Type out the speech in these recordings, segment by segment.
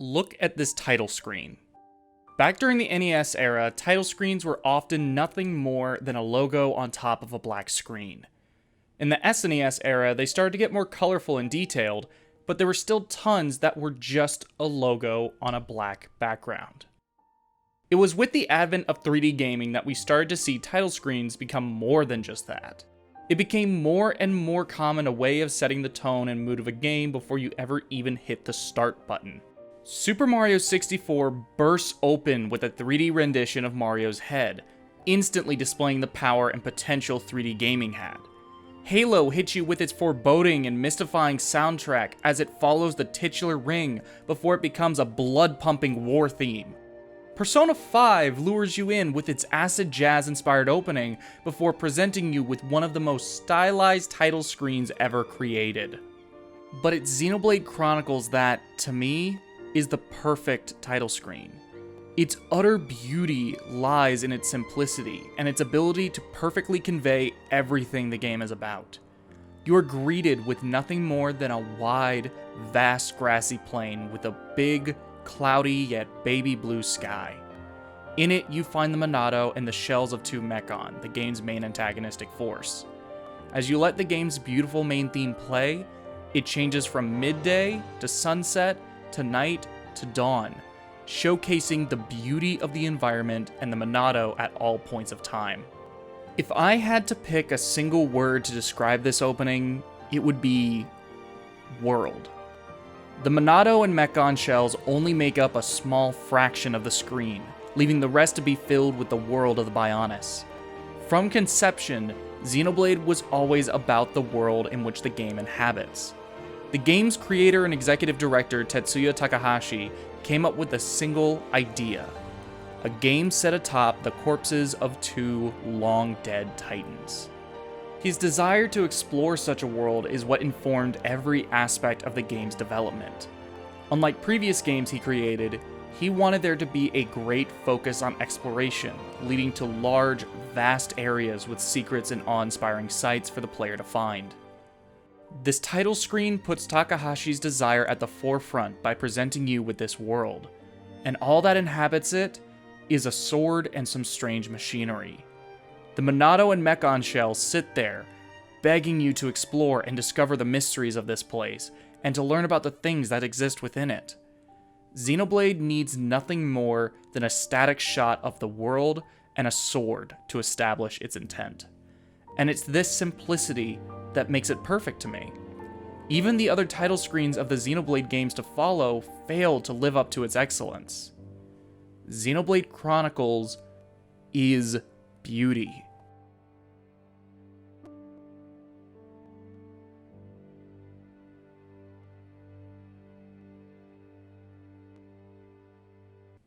Look at this title screen. Back during the NES era, title screens were often nothing more than a logo on top of a black screen. In the SNES era, they started to get more colorful and detailed, but there were still tons that were just a logo on a black background. It was with the advent of 3D gaming that we started to see title screens become more than just that. It became more and more common a way of setting the tone and mood of a game before you ever even hit the start button. Super Mario 64 bursts open with a 3D rendition of Mario's head, instantly displaying the power and potential 3D gaming had. Halo hits you with its foreboding and mystifying soundtrack as it follows the titular ring before it becomes a blood-pumping war theme. Persona 5 lures you in with its acid jazz-inspired opening before presenting you with one of the most stylized title screens ever created. But it's Xenoblade Chronicles that, to me, is the perfect title screen. Its utter beauty lies in its simplicity and its ability to perfectly convey everything the game is about. You are greeted with nothing more than a wide, vast grassy plain with a big, cloudy yet baby blue sky. In it, you find the Monado and the shells of two Mechon, the game's main antagonistic force. As you let the game's beautiful main theme play, it changes from midday to sunset to night to dawn, showcasing the beauty of the environment and the Monado at all points of time. If I had to pick a single word to describe this opening, it would be world. The Monado and Mechon shells only make up a small fraction of the screen, leaving the rest to be filled with the world of the Bionis. From conception, Xenoblade was always about the world in which the game inhabits. The game's creator and executive director Tetsuya Takahashi came up with a single idea: a game set atop the corpses of two long-dead titans. His desire to explore such a world is what informed every aspect of the game's development. Unlike previous games he created, he wanted there to be a great focus on exploration, leading to large, vast areas with secrets and awe-inspiring sights for the player to find. This title screen puts Takahashi's desire at the forefront by presenting you with this world, and all that inhabits it is a sword and some strange machinery. The Monado and Mechon shells sit there, begging you to explore and discover the mysteries of this place, and to learn about the things that exist within it. Xenoblade needs nothing more than a static shot of the world and a sword to establish its intent. And it's this simplicity that makes it perfect to me. Even the other title screens of the Xenoblade games to follow failed to live up to its excellence. Xenoblade Chronicles is beauty.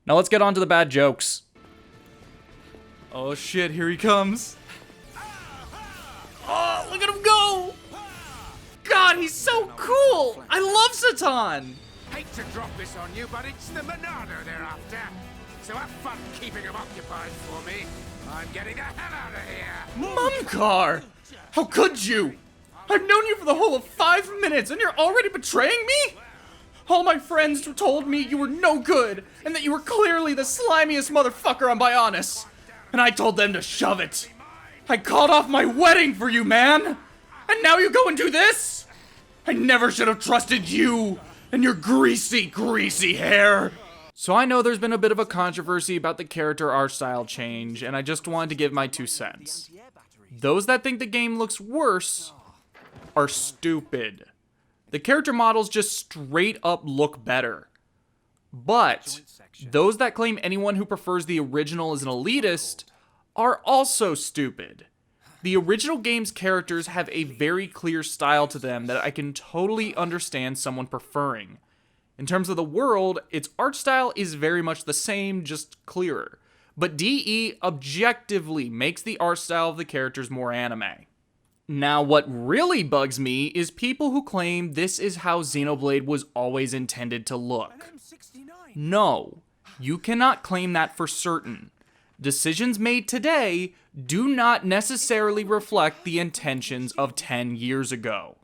Now let's get on to the bad jokes. Oh shit, here he comes. Oh, look at him go! God, he's so cool! I love Satan! Hate to drop this on you, but it's the Monado they're after. So have fun keeping them occupied for me. I'm getting the hell out of here. Mumcar! How could you? I've known you for the whole of 5 minutes and you're already betraying me? All my friends told me you were no good and that you were clearly the slimiest motherfucker on Bionis. And I told them to shove it. I called off my wedding for you, man! And now you go and do this? I never should have trusted you and your greasy, greasy hair! So I know there's been a bit of a controversy about the character art style change, and I just wanted to give my 2 cents. Those that think the game looks worse are stupid. The character models just straight up look better. But those that claim anyone who prefers the original is an elitist are also stupid. The original game's characters have a very clear style to them that I can totally understand someone preferring. In terms of the world, its art style is very much the same, just clearer. But DE objectively makes the art style of the characters more anime. Now, what really bugs me is people who claim this is how Xenoblade was always intended to look. No, you cannot claim that for certain. Decisions made today do not necessarily reflect the intentions of 10 years ago.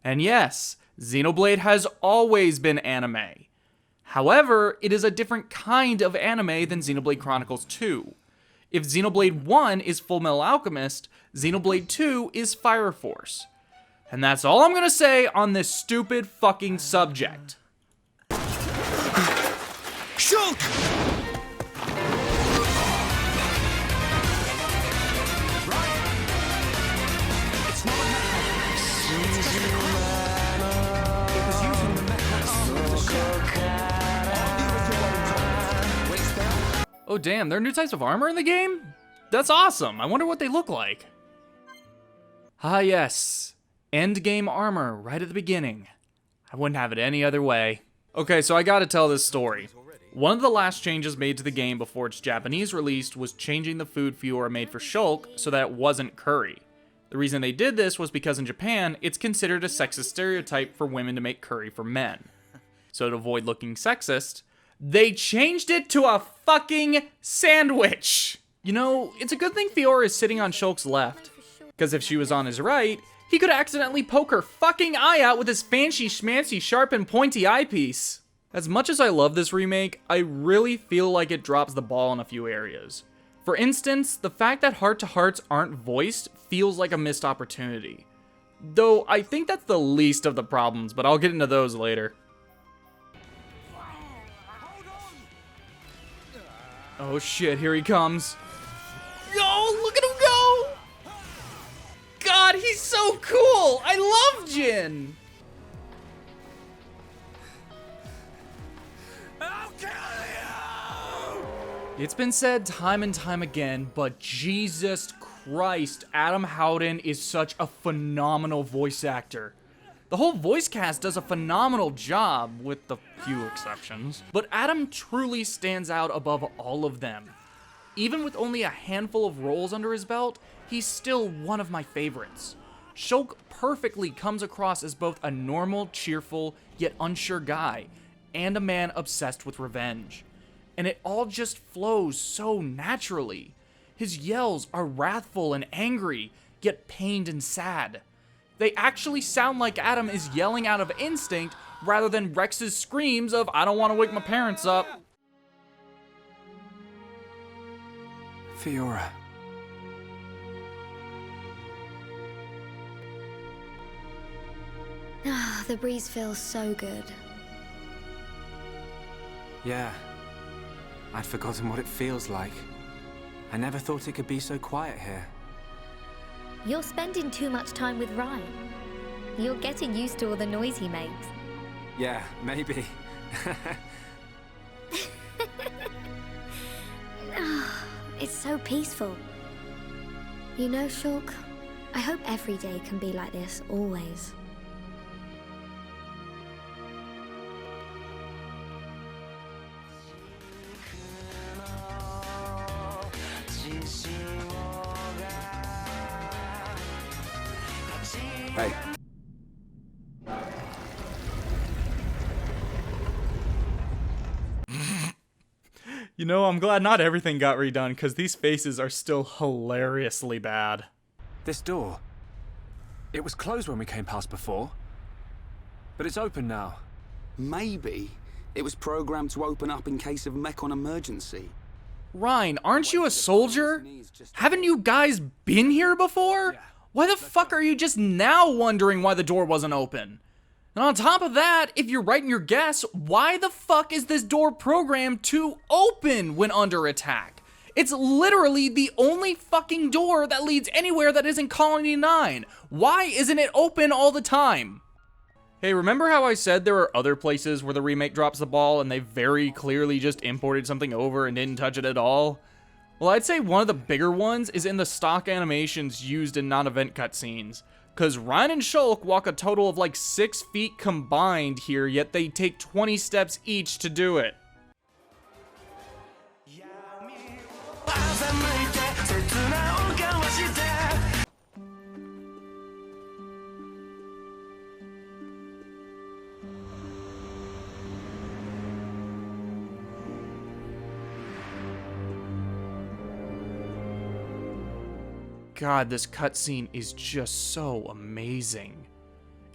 And yes, Xenoblade has always been anime. However, it is a different kind of anime than Xenoblade Chronicles 2. If Xenoblade 1 is Full Metal Alchemist, Xenoblade 2 is Fire Force. And that's all I'm gonna say on this stupid fucking subject. Shulk! Oh damn, there are new types of armor in the game? That's awesome. I wonder what they look like. Ah yes, endgame armor right at the beginning. I wouldn't have it any other way. Okay, so I gotta tell this story. One of the last changes made to the game before its Japanese release was changing the food Fiora made for Shulk so that it wasn't curry. The reason they did this was because in Japan, it's considered a sexist stereotype for women to make curry for men. So to avoid looking sexist, they changed it to a fucking sandwich! You know, it's a good thing Fiora is sitting on Shulk's left, because if she was on his right, he could accidentally poke her fucking eye out with his fancy schmancy sharp and pointy eyepiece. As much as I love this remake, I really feel like it drops the ball in a few areas. For instance, the fact that heart-to-hearts aren't voiced feels like a missed opportunity. Though I think that's the least of the problems, but I'll get into those later. Oh shit, here he comes. Yo, look at him go! God, he's so cool! I love Jin! I'll kill you! It's been said time and time again, but Jesus Christ, Adam Howden is such a phenomenal voice actor. The whole voice cast does a phenomenal job, with the few exceptions, but Adam truly stands out above all of them. Even with only a handful of roles under his belt, he's still one of my favorites. Shulk perfectly comes across as both a normal, cheerful, yet unsure guy, and a man obsessed with revenge. And it all just flows so naturally. His yells are wrathful and angry, yet pained and sad. They actually sound like Adam is yelling out of instinct rather than Rex's screams of, "I don't want to wake my parents up." Fiora. Ah, the breeze feels so good. Yeah. I'd forgotten what it feels like. I never thought it could be so quiet here. You're spending too much time with Ryan. You're getting used to all the noise he makes. Yeah, maybe. It's so peaceful. You know, Shulk, I hope every day can be like this, always. Hey. You know, I'm glad not everything got redone, because these faces are still hilariously bad. This door. It was closed when we came past before. But it's open now. Maybe it was programmed to open up in case of mech-on emergency. Ryan, aren't you a soldier? Haven't you guys been here before? Why the fuck are you just now wondering why the door wasn't open? And on top of that, if you're right in your guess, why the fuck is this door programmed to open when under attack? It's literally the only fucking door that leads anywhere that isn't Colony 9. Why isn't it open all the time? Hey, remember how I said there are other places where the remake drops the ball and they very clearly just imported something over and didn't touch it at all? Well, I'd say one of the bigger ones is in the stock animations used in non-event cutscenes. Cause Ryan and Shulk walk a total of like 6 feet combined here, yet they take 20 steps each to do it. God, this cutscene is just so amazing.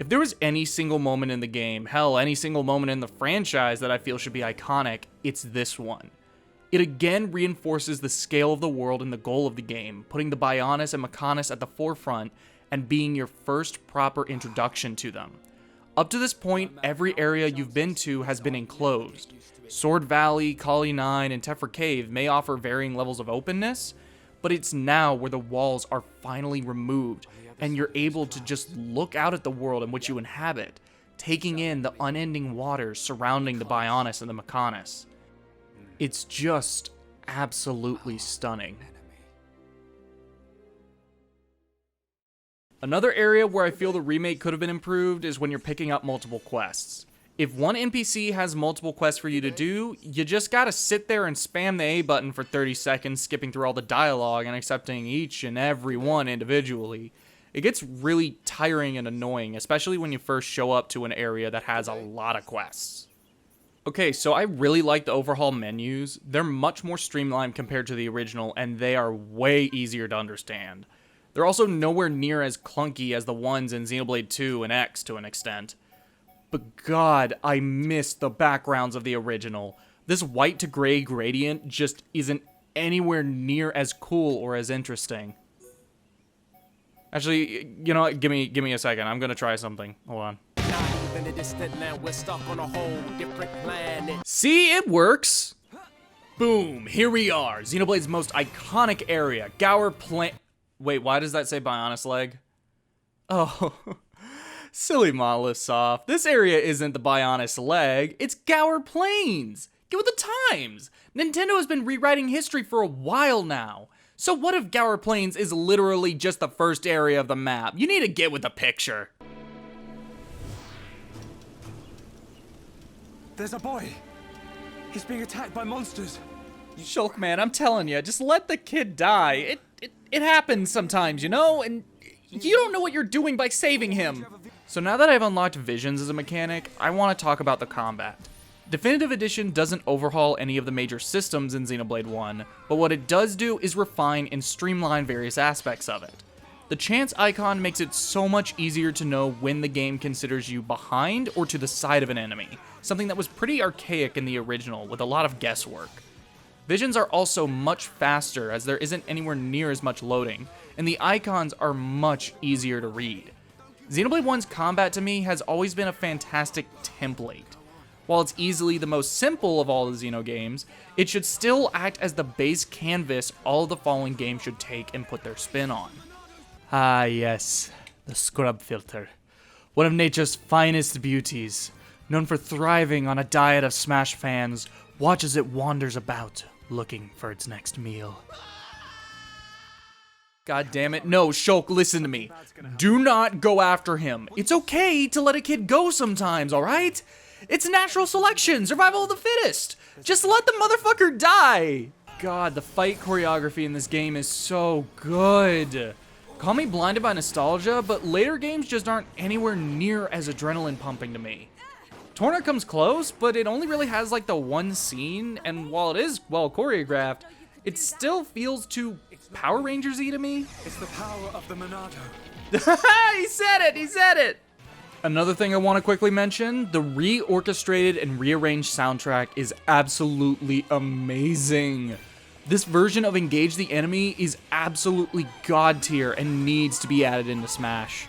If there was any single moment in the game, hell, any single moment in the franchise that I feel should be iconic, it's this one. It again reinforces the scale of the world and the goal of the game, putting the Bionis and Maccanis at the forefront and being your first proper introduction to them. Up to this point, every area you've been to has been enclosed. Sword Valley, Kali 9, and Tefra Cave may offer varying levels of openness, but it's now where the walls are finally removed and you're able to just look out at the world in which you inhabit, taking in the unending waters surrounding the Bionis and the Maccanis. It's just absolutely stunning. Another area where I feel the remake could have been improved is when you're picking up multiple quests. If one NPC has multiple quests for you to do, you just gotta sit there and spam the A button for 30 seconds, skipping through all the dialogue and accepting each and every one individually. It gets really tiring and annoying, especially when you first show up to an area that has a lot of quests. Okay, so I really like the overhaul menus. They're much more streamlined compared to the original, and they are way easier to understand. They're also nowhere near as clunky as the ones in Xenoblade 2 and X to an extent. But god, I miss the backgrounds of the original. This white to gray gradient just isn't anywhere near as cool or as interesting. Actually, you know what? Give me a second. I'm gonna try something. Hold on. See, it works. Boom, here we are. Xenoblade's most iconic area, Gower Plain. Wait, why does that say Bionis leg? Oh, silly Monolith Soft. This area isn't the Bionis leg, it's Gower Plains. Get with the times. Nintendo has been rewriting history for a while now. So what if Gower Plains is literally just the first area of the map? You need to get with the picture. There's a boy. He's being attacked by monsters. Shulk, man, I'm telling you, just let the kid die. It happens sometimes, you know? And you don't know what you're doing by saving him. So now that I've unlocked visions as a mechanic, I want to talk about the combat. Definitive Edition doesn't overhaul any of the major systems in Xenoblade 1, but what it does do is refine and streamline various aspects of it. The chance icon makes it so much easier to know when the game considers you behind or to the side of an enemy, something that was pretty archaic in the original with a lot of guesswork. Visions are also much faster as there isn't anywhere near as much loading, and the icons are much easier to read. Xenoblade 1's combat to me has always been a fantastic template. While it's easily the most simple of all the Xeno games, it should still act as the base canvas all of the following games should take and put their spin on. Ah yes, the scrub filter. One of nature's finest beauties, known for thriving on a diet of Smash fans, watch as it wanders about, looking for its next meal. God damn it, no, Shulk, listen to me. Do not go after him. It's okay to let a kid go sometimes, alright? It's natural selection, survival of the fittest. Just let the motherfucker die. God, the fight choreography in this game is so good. Call me blinded by nostalgia, but later games just aren't anywhere near as adrenaline pumping to me. Torna comes close, but it only really has like the one scene, and while it is well choreographed, it still feels too Power Rangers-y to me. It's the power of the Monado. He said it! Another thing I want to quickly mention, the re-orchestrated and rearranged soundtrack is absolutely amazing. This version of Engage the Enemy is absolutely god tier and needs to be added into Smash.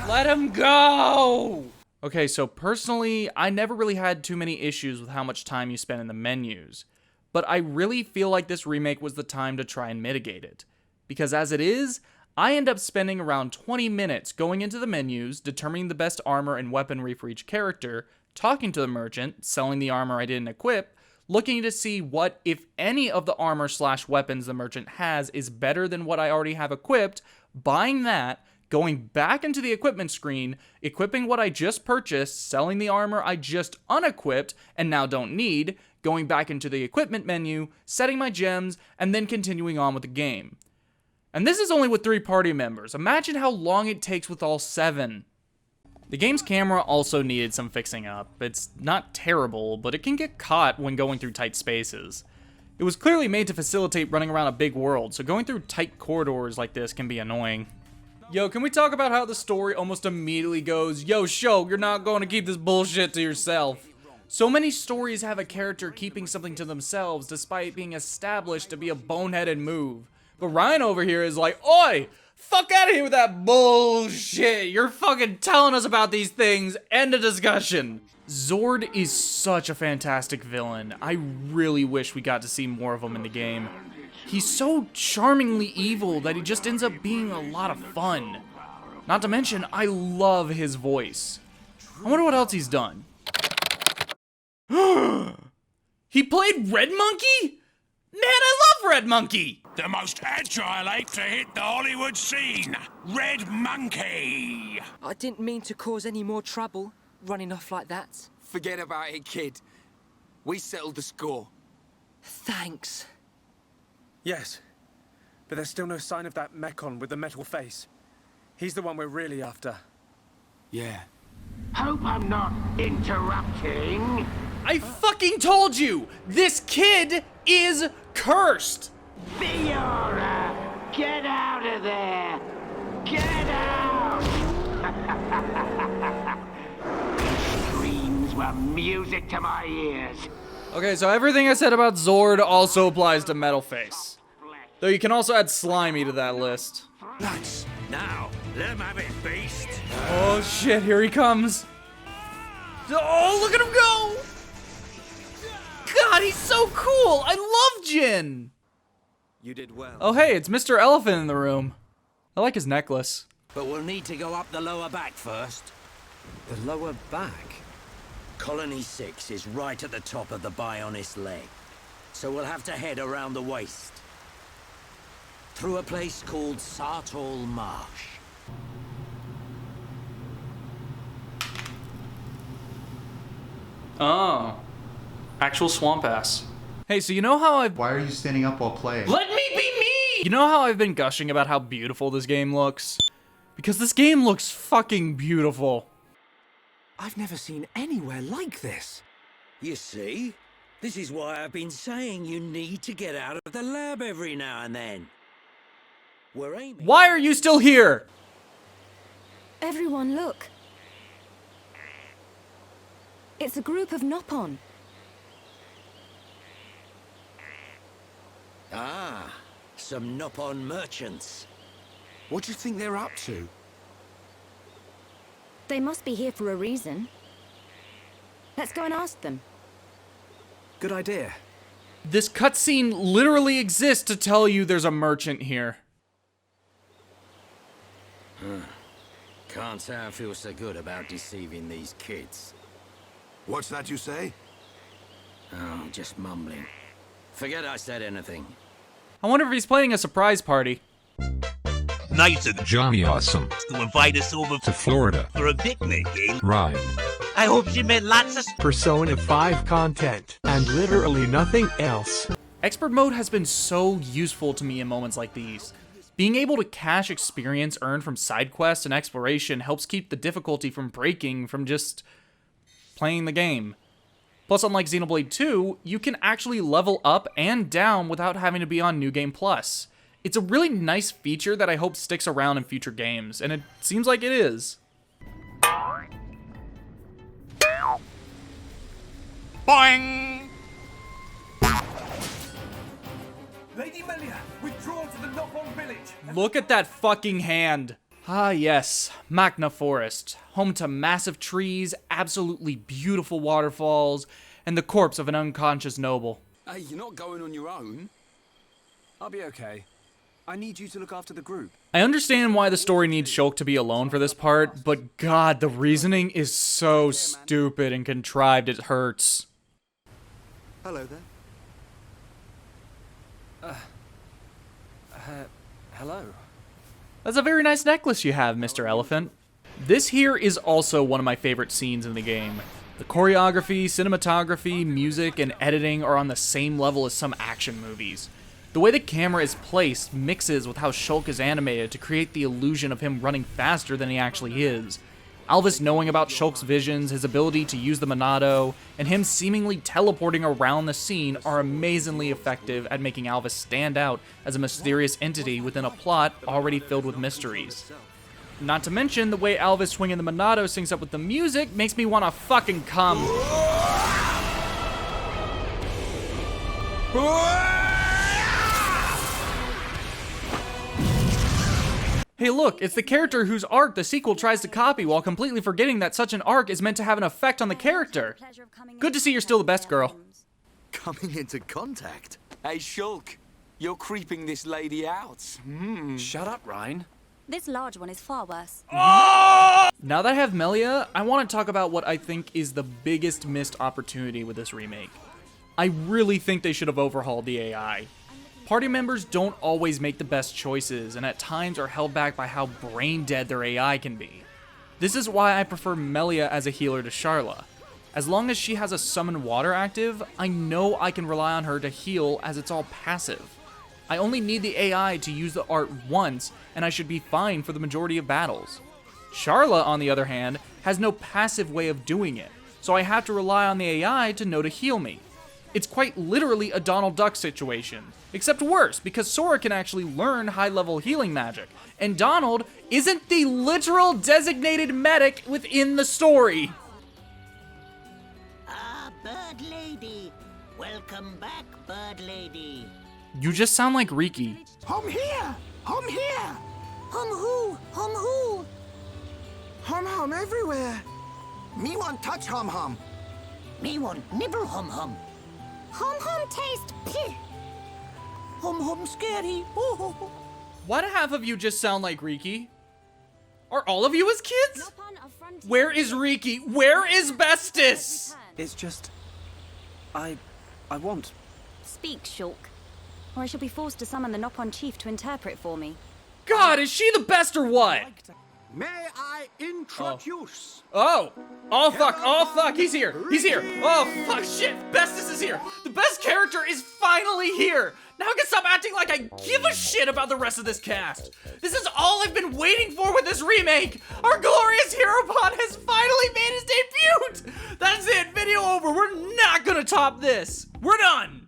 Let him go! Okay, so personally, I never really had too many issues with how much time you spend in the menus, but I really feel like this remake was the time to try and mitigate it. Because as it is, I end up spending around 20 minutes going into the menus, determining the best armor and weaponry for each character, talking to the merchant, selling the armor I didn't equip, looking to see what, if any, of the armor/weapons the merchant has is better than what I already have equipped, buying that, going back into the equipment screen, equipping what I just purchased, selling the armor I just unequipped and now don't need, going back into the equipment menu, setting my gems, and then continuing on with the game. And this is only with 3 party members. Imagine how long it takes with all 7. The game's camera also needed some fixing up. It's not terrible, but it can get caught when going through tight spaces. It was clearly made to facilitate running around a big world, so going through tight corridors like this can be annoying. Yo, can we talk about how the story almost immediately goes, yo, Shulk, you're not going to keep this bullshit to yourself. So many stories have a character keeping something to themselves despite being established to be a boneheaded move. But Ryan over here is like, oi, fuck out of here with that bullshit. You're fucking telling us about these things. End of discussion. Zord is such a fantastic villain. I really wish we got to see more of him in the game. He's so charmingly evil that he just ends up being a lot of fun. Not to mention, I love his voice. I wonder what else he's done. He played Red Monkey? Man, I love Red Monkey! The most agile ape to hit the Hollywood scene, Red Monkey. I didn't mean to cause any more trouble, running off like that. Forget about it, kid. We settled the score. Thanks. Yes, but there's still no sign of that Mechon with the metal face. He's the one we're really after. Yeah. Hope I'm not interrupting. I fucking told you! This kid is cursed! Fiora, get out of there! Get out! These screams were music to my ears. Okay, so everything I said about Zord also applies to Metalface. Though you can also add Slimy to that list. Nuts. Now, let him have it, beast. Oh shit, here he comes. Oh, look at him go! God, he's so cool! I love Jin! You did well. Oh hey, it's Mr. Elephant in the room. I like his necklace. But we'll need to go up the lower back first. The lower back? Colony 6 is right at the top of the Bionis leg. So we'll have to head around the waist. Through a place called Sartol Marsh. Oh. Actual swamp ass. Hey, so you know how I've... Why are you standing up while playing? Let me be me! You know how I've been gushing about how beautiful this game looks? Because this game looks fucking beautiful. I've never seen anywhere like this. You see? This is why I've been saying you need to get out of the lab every now and then. We're aiming... Why are you still here? Everyone, look. It's a group of Nopon. Ah, some Nopon merchants. What do you think they're up to? They must be here for a reason. Let's go and ask them. Good idea. This cutscene literally exists to tell you there's a merchant here. Can't say I feel so good about deceiving these kids. What's that you say? Oh, just mumbling. Forget I said anything. I wonder if he's playing a surprise party. Nice of Johnny Awesome to invite us over to Florida for a picnic, eh? Ryan. I hope she made lots of Persona 5 content and literally nothing else. Expert mode has been so useful to me in moments like these. Being able to cache experience earned from side quests and exploration helps keep the difficulty from breaking from just playing the game. Plus, unlike Xenoblade 2, you can actually level up and down without having to be on New Game Plus. It's a really nice feature that I hope sticks around in future games, and it seems like it is. Boing! Lady Melia, withdraw to the Nopon village. Look at that fucking hand. Ah yes, Macca Forest, home to massive trees, absolutely beautiful waterfalls, and the corpse of an unconscious noble. Hey, you're not going on your own. I'll be okay. I need you to look after the group. I understand why the story needs Shulk to be alone for this part, but god, the reasoning is so stupid and contrived it hurts. Hello there. Hello. That's a very nice necklace you have, Mr. Elephant. This here is also one of my favorite scenes in the game. The choreography, cinematography, music, and editing are on the same level as some action movies. The way the camera is placed mixes with how Shulk is animated to create the illusion of him running faster than he actually is. Alvis knowing about Shulk's visions, his ability to use the Monado, and him seemingly teleporting around the scene are amazingly effective at making Alvis stand out as a mysterious entity within a plot already filled with mysteries. Not to mention, the way Alvis swinging the Monado syncs up with the music makes me wanna fucking come. Hey look, it's the character whose arc the sequel tries to copy while completely forgetting that such an arc is meant to have an effect on the character. Good to see you're still the best, girl. Coming into contact? Hey, Shulk, you're creeping this lady out. Shut up, Ryan. This large one is far worse. Now that I have Melia, I want to talk about what I think is the biggest missed opportunity with this remake. I really think they should have overhauled the AI. Party members don't always make the best choices, and at times are held back by how brain dead their AI can be. This is why I prefer Melia as a healer to Sharla. As long as she has a summon water active, I know I can rely on her to heal as it's all passive. I only need the AI to use the art once, and I should be fine for the majority of battles. Sharla, on the other hand, has no passive way of doing it, so I have to rely on the AI to know to heal me. It's quite literally a Donald Duck situation, except worse, because Sora can actually learn high-level healing magic, and Donald isn't the literal designated medic within the story. Ah, Bird Lady. Welcome back, Bird Lady. You just sound like Riki. Home here! Home here! Hum who? Hum who? Hum hum everywhere. Me want touch hum hum. Me want nibble hum hum. Hum hum taste pih. Hum hum scary. Oh. Why do half of you just sound like Riki? Are all of you his kids? Where is Riki? Where is Bestis? It's just... I want... Speak, Shulk, or I shall be forced to summon the Nopon chief to interpret for me. God, is she the best or what? May I introduce? Oh fuck, he's here. Oh fuck, shit, Bestis is here. The best character is finally here. Now I can stop acting like I give a shit about the rest of this cast. This is all I've been waiting for with this remake. Our glorious hero pod has finally made his debut. That's it, video over. We're not gonna top this. We're done.